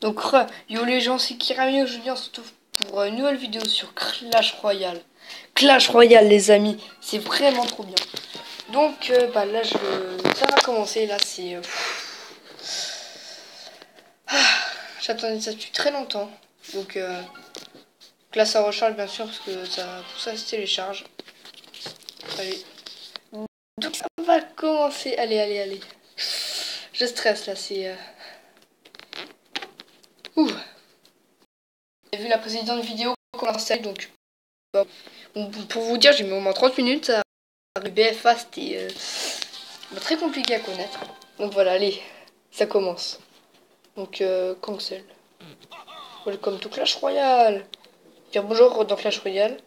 Donc, yo les gens, c'est Kiramio, je viens surtout pour une nouvelle vidéo sur Clash Royale. Clash Royale, les amis, c'est vraiment trop bien. Donc, là, ça va commencer. Là, c'est. J'attendais ça depuis très longtemps. Donc, là, ça recharge, bien sûr, parce que tout ça se télécharge. Allez. Donc, ça va commencer. Allez, allez, allez. Je stresse, là, c'est. Ouh. J'ai vu la précédente vidéo qu'on a installée, donc. Pour vous dire, j'ai mis au moins 30 minutes à le BFA, c'était très compliqué à connaître. Donc voilà, allez, ça commence. Donc, cancel. Welcome to Clash Royale. Dire bonjour dans Clash Royale.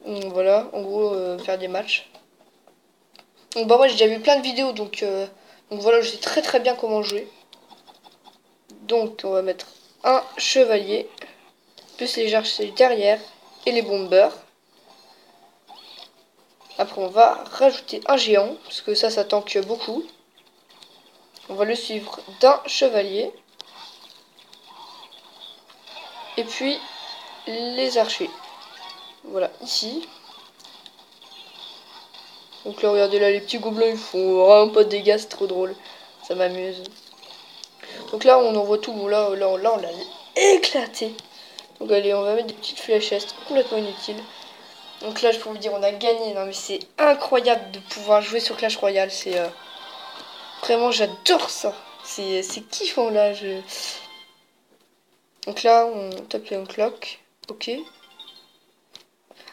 Voilà, en gros, faire des matchs. Donc bah moi j'ai déjà vu plein de vidéos, donc voilà, je sais très très bien comment jouer. Donc on va mettre un chevalier, plus les archers derrière et les bombers. Après on va rajouter un géant, parce que ça tank beaucoup. On va le suivre d'un chevalier. Et puis les archers. Voilà, ici. Donc là, regardez là, les petits gobelins, ils font vraiment pas de dégâts, c'est trop drôle. Ça m'amuse. Donc là, on envoie tout. Bon, là, on l'a éclaté. Donc allez, on va mettre des petites fléchettes complètement inutiles. Donc là, je peux vous dire, on a gagné. Non mais c'est incroyable de pouvoir jouer sur Clash Royale. C'est vraiment, j'adore ça. C'est kiffant là. Donc là, on tape un clock. Ok.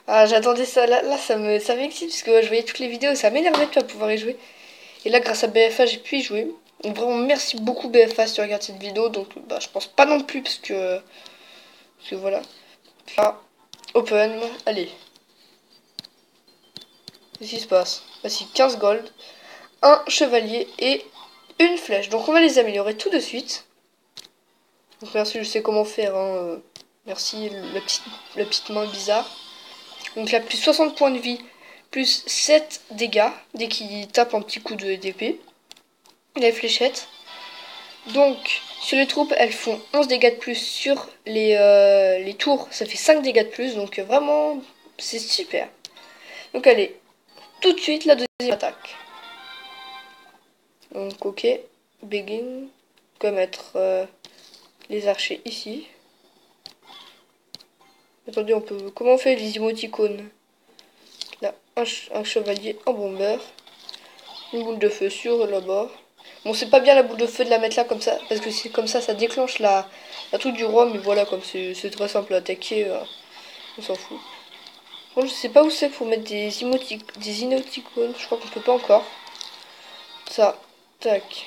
Ah, j'attendais ça. Là ça m'excite parce que je voyais toutes les vidéos. Ça m'énervait de pas pouvoir y jouer. Et là, grâce à BFA, j'ai pu y jouer. Donc vraiment, merci beaucoup BFA si tu regardes cette vidéo. Donc je pense pas non plus parce que voilà. Là, open. Allez. Qu'est-ce qui se passe? Voici 15 gold, un chevalier et une flèche. Donc on va les améliorer tout de suite. Donc merci, je sais comment faire. Hein. Merci la petite main bizarre. Donc là, plus 60 points de vie, plus 7 dégâts dès qu'il tape un petit coup d'épée. Les fléchettes. Donc sur les troupes, elles font 11 dégâts de plus. Sur les tours, ça fait 5 dégâts de plus. Donc vraiment, c'est super. Donc allez, tout de suite la deuxième attaque. Donc ok, begin. On va mettre les archers ici. Attendez, comment on fait les émoticônes? Là, un chevalier, un bomber. Une boule de feu sur là-bas. Bon, c'est pas bien la boule de feu de la mettre là comme ça, parce que c'est comme ça déclenche la truc du roi, mais voilà, comme c'est très simple à attaquer, on s'en fout. Bon, je sais pas où c'est pour mettre des émoticônes, je crois qu'on peut pas encore. Ça, tac.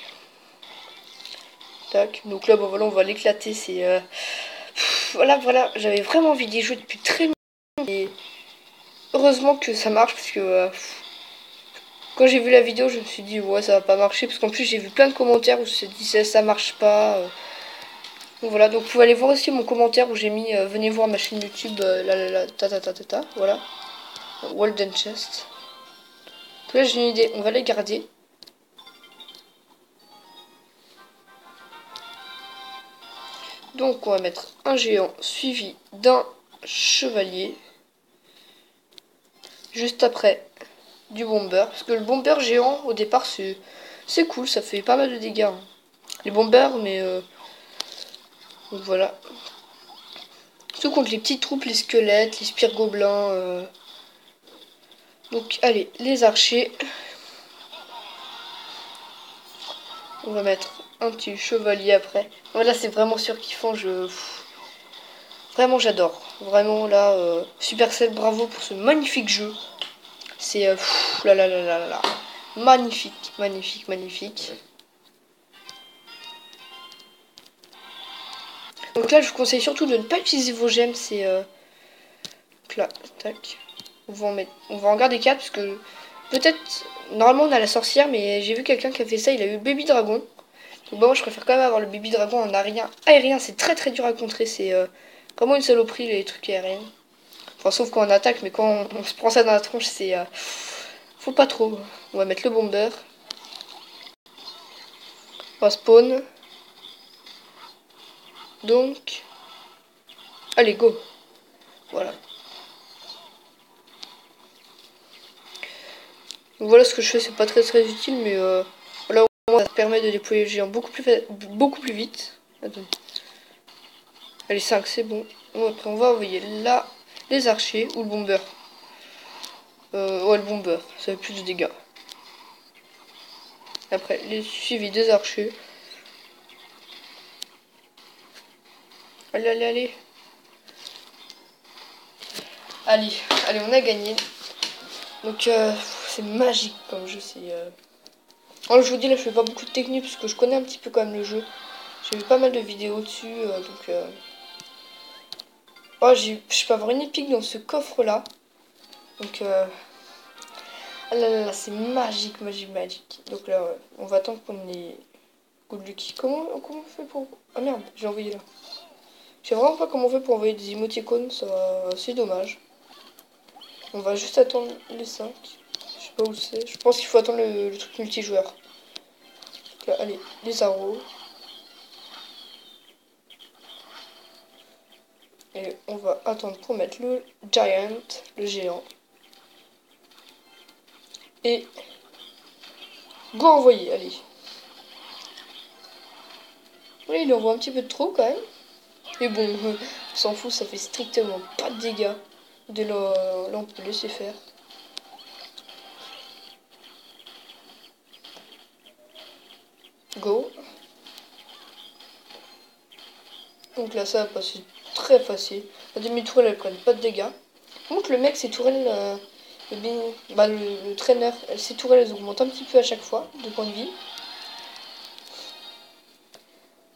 Tac, donc là, bon voilà, on va l'éclater, c'est... Voilà, j'avais vraiment envie d'y jouer depuis très longtemps, et heureusement que ça marche, parce que... quand j'ai vu la vidéo, je me suis dit, ouais, ça va pas marcher, parce qu'en plus, j'ai vu plein de commentaires où se disaient, ça marche pas... Donc voilà, donc vous pouvez aller voir aussi mon commentaire où j'ai mis venez voir ma chaîne YouTube voilà. Golden Chest. Donc là j'ai une idée, on va les garder. Donc on va mettre un géant suivi d'un chevalier. Juste après du bomber. Parce que le bomber géant au départ c'est cool, ça fait pas mal de dégâts. Hein. Les bombers mais donc voilà. Surtout contre les petites troupes, les squelettes, les spires gobelins. Donc allez, les archers. On va mettre un petit chevalier après. Voilà, c'est vraiment surkiffant. Vraiment, j'adore. Vraiment, là, Supercell, bravo pour ce magnifique jeu. C'est... là. Magnifique, magnifique, magnifique. Donc là, je vous conseille surtout de ne pas utiliser vos gemmes. C'est... Donc là, tac. On va en garder 4 parce que... Peut-être... Normalement, on a la sorcière, mais j'ai vu quelqu'un qui a fait ça. Il a eu le baby dragon. Donc moi je préfère quand même avoir le baby dragon en aérien. C'est très très dur à contrer. C'est vraiment une saloperie les trucs aériens. Enfin sauf quand on attaque, mais quand on se prend ça dans la tronche, c'est... faut pas trop. On va mettre le bomber. On va spawn. Donc, allez, go. Voilà. Donc voilà ce que je fais, c'est pas très utile, mais voilà, au moins ça permet de déployer le géant beaucoup plus vite. Attends. Allez, 5, c'est bon. Bon, après, on va envoyer là les archers ou le bomber. Ouais, le bomber, ça fait plus de dégâts. Après, les suivis des archers. Allez. Allez, on a gagné. Donc, c'est magique comme jeu. Alors, je vous dis, là, je fais pas beaucoup de technique parce que je connais un petit peu quand même le jeu. J'ai vu pas mal de vidéos dessus. Oh, je peux avoir une épique dans ce coffre-là. Donc, ah là, c'est magique. Donc là, ouais, on va attendre qu'on ait Good Lucky. Comment on fait pour... Ah merde, j'ai envoyé là. Je sais vraiment pas comment on fait pour envoyer des émoticônes, c'est dommage. On va juste attendre les 5. Je sais pas où c'est. Je pense qu'il faut attendre le truc multijoueur. Donc là, allez, les arrows. Et on va attendre pour mettre le giant, le géant. Et go envoyer, allez. Oui, il envoie un petit peu de trop quand même. Mais bon, on s'en fout, ça fait strictement pas de dégâts. Dès là, on peut laisser faire. Go. Donc là, ça va passer très facile. La demi-tourelle, elle prenne pas de dégâts. Donc le mec, ses tourelles, le traîneur, ses tourelles, elles augmentent un petit peu à chaque fois, de points de vie.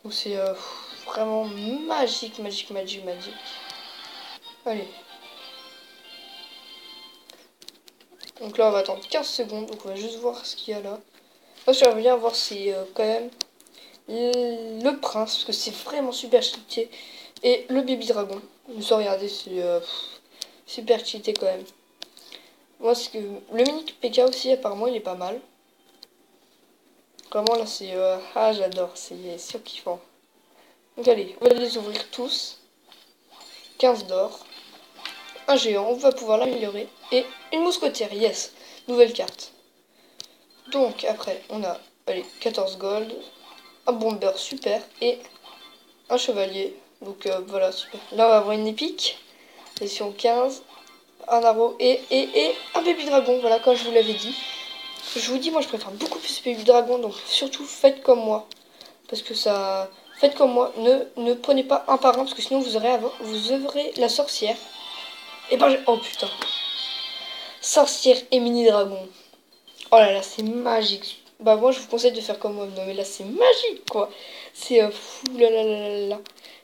Donc c'est vraiment magique. Allez. Donc là, on va attendre 15 secondes. Donc on va juste voir ce qu'il y a là. Moi, j'aimerais bien voir si quand même le prince, parce que c'est vraiment super cheaté. Et le baby dragon. Sans regarder, c'est super cheaté quand même. Moi, c'est que le mini PK aussi, apparemment, il est pas mal. Vraiment, là, c'est... ah, j'adore. C'est surkiffant. Donc, allez, on va les ouvrir tous. 15 d'or. Un géant, on va pouvoir l'améliorer. Et une mousquetaire, yes. Nouvelle carte. Donc, après, on a, allez, 14 gold. Un bomber, super. Et un chevalier. Donc, voilà, super. Là, on va avoir une épique. Édition 15. Un arrow et un baby dragon. Voilà, comme je vous l'avais dit. Je vous dis, moi je préfère beaucoup plus Baby Dragon, donc surtout faites comme moi. Parce que ça... Faites comme moi, ne prenez pas un par un, parce que sinon vous aurez la sorcière. Et ben, oh putain. Sorcière et mini dragon. Oh là là, c'est magique. Bah moi je vous conseille de faire comme moi. Non mais là c'est magique quoi. C'est fou là.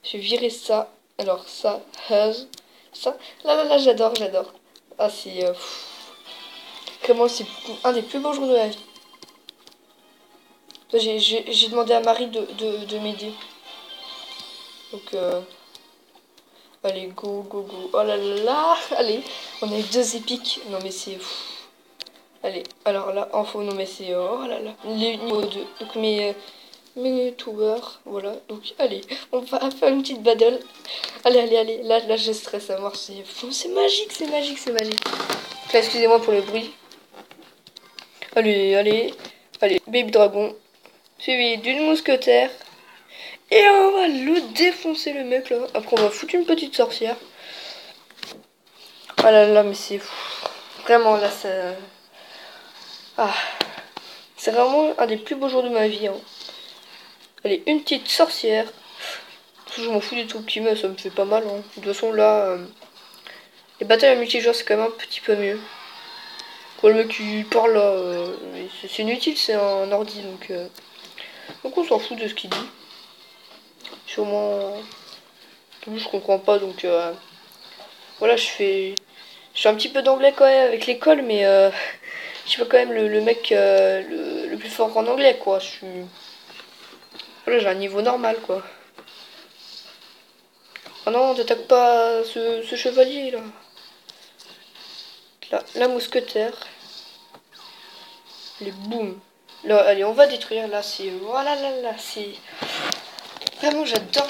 Je vais virer ça. Alors ça, ça. Là, j'adore. Ah c'est... Vraiment c'est un des plus beaux jours de ma vie. J'ai demandé à Marie de m'aider. Donc, allez, go. Oh là là, allez, on a eu 2 épiques. Non, mais c'est... Allez, alors là, info, non, mais c'est... Oh là là, les niveaux 2. Donc, mes tours, voilà. Donc, allez, on va faire une petite battle. Allez. Là, je stresse à mort. C'est magique. Donc là, excusez-moi pour le bruit. Allez, Baby Dragon. Suivi d'une mousquetaire. Et on va le défoncer le mec là. Après on va foutre une petite sorcière. Ah là, mais c'est fou. Vraiment là ça... Ah. C'est vraiment un des plus beaux jours de ma vie. Hein. Allez, une petite sorcière. Je m'en fous du tout petit mais ça me fait pas mal. Hein. De toute façon là... les batailles à multijoueur c'est quand même un petit peu mieux. Quoi le mec qui parle là... c'est inutile, c'est un ordi donc on s'en fout de ce qu'il dit. Sûrement... Je comprends pas donc... Voilà, je fais un petit peu d'anglais quand même avec l'école, mais je suis pas quand même le mec le plus fort en anglais, quoi. Voilà, j'ai un niveau normal, quoi. Oh non, t'attaques pas ce chevalier, là. Là, la mousquetaire. Les boum. Là, allez, on va détruire, là, c'est... Voilà, là, c'est... Vraiment, j'adore.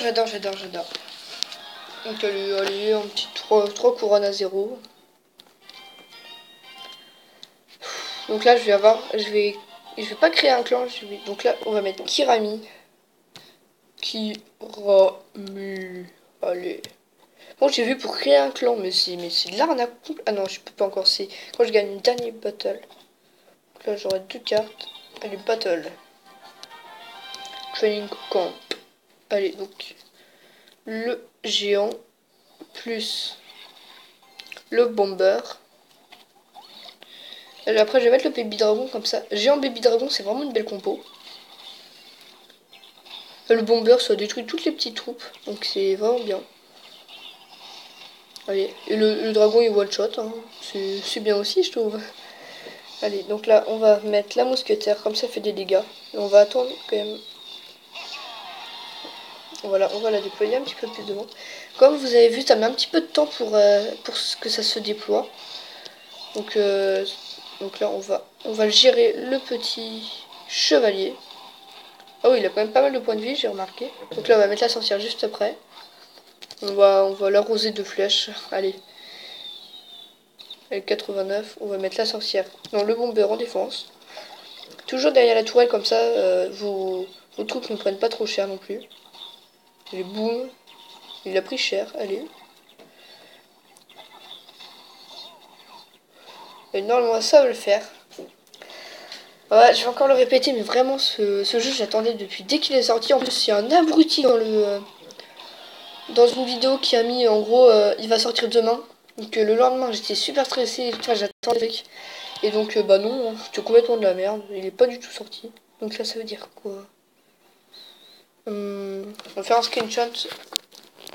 Donc allez, un petit 3 couronnes à 0. Donc là, je vais pas créer un clan. Donc là, on va mettre Kirami. Allez. Bon, j'ai vu pour créer un clan, mais c'est de l'arnaque. Ah non, je peux pas encore. C'est quand je gagne une dernière battle. Donc là, j'aurai 2 cartes. Allez, battle. Training camp. Allez, donc le géant plus le bomber. Et après, je vais mettre le baby dragon comme ça. Géant baby dragon, c'est vraiment une belle compo. Le bomber, ça détruit toutes les petites troupes, donc c'est vraiment bien. Allez, et le dragon il one shot, hein. C'est bien aussi, je trouve. Allez, donc là, on va mettre la mousquetaire, comme ça fait des dégâts. Et on va attendre quand même. Voilà, on va la déployer un petit peu plus devant. Comme vous avez vu, ça met un petit peu de temps pour que ça se déploie. Donc là, on va le gérer, le petit chevalier. Ah oui, il a quand même pas mal de points de vie, j'ai remarqué. Donc là, on va mettre la sorcière juste après. On va l'arroser de flèches. Allez. Avec 89, on va mettre la sorcière dans le bomber en défense. Toujours derrière la tourelle, comme ça, vos troupes ne prennent pas trop cher non plus. Et boum, il a pris cher, allez. Et normalement, ça va le faire. Ouais, je vais encore le répéter, mais vraiment, ce jeu, j'attendais depuis dès qu'il est sorti. En plus, il y a un abruti dans une vidéo qui a mis, en gros, il va sortir demain. Donc le lendemain, j'étais super stressée, j'attendais. Et donc, bah non, c'était complètement de la merde. Il est pas du tout sorti. Donc là, ça veut dire quoi? On va faire un screenshot.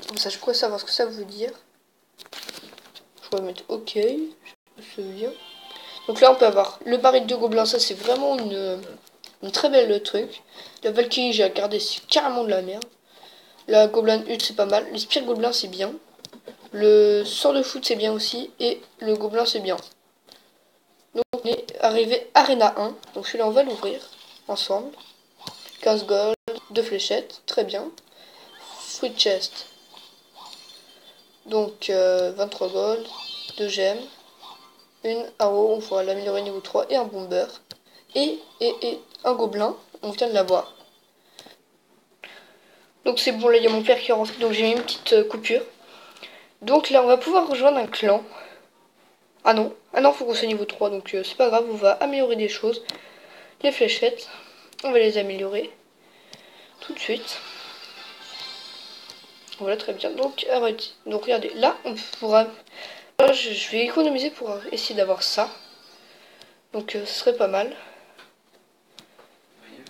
Comme ça, je pourrais savoir ce que ça veut dire. Je vais mettre OK. Je sais pas ce que ça veut dire. Donc là, on peut avoir le baril de gobelins. Ça, c'est vraiment une très belle truc. La Valkyrie, j'ai regardé, c'est carrément de la merde. La Gobelin Hut, c'est pas mal. Les spires gobelins, c'est bien. Le sort de foot, c'est bien aussi. Et le gobelin, c'est bien. Donc, on est arrivé Arena 1. Donc celui-là, on va l'ouvrir ensemble. 15 gold, 2 fléchettes. Très bien. Fruit chest. Donc 23 gold, 2 gemmes, une arrow, on va l'améliorer niveau 3 et un bomber. Et un gobelin, on vient de l'avoir. Donc c'est bon, là il y a mon père qui est rentré, donc j'ai mis une petite coupure. Donc là on va pouvoir rejoindre un clan. Ah non, faut qu'on soit niveau 3, donc c'est pas grave, on va améliorer des choses. Les fléchettes, on va les améliorer tout de suite. Voilà, très bien. Donc regardez, là on pourra... Je vais économiser pour essayer d'avoir ça. Donc ce serait pas mal.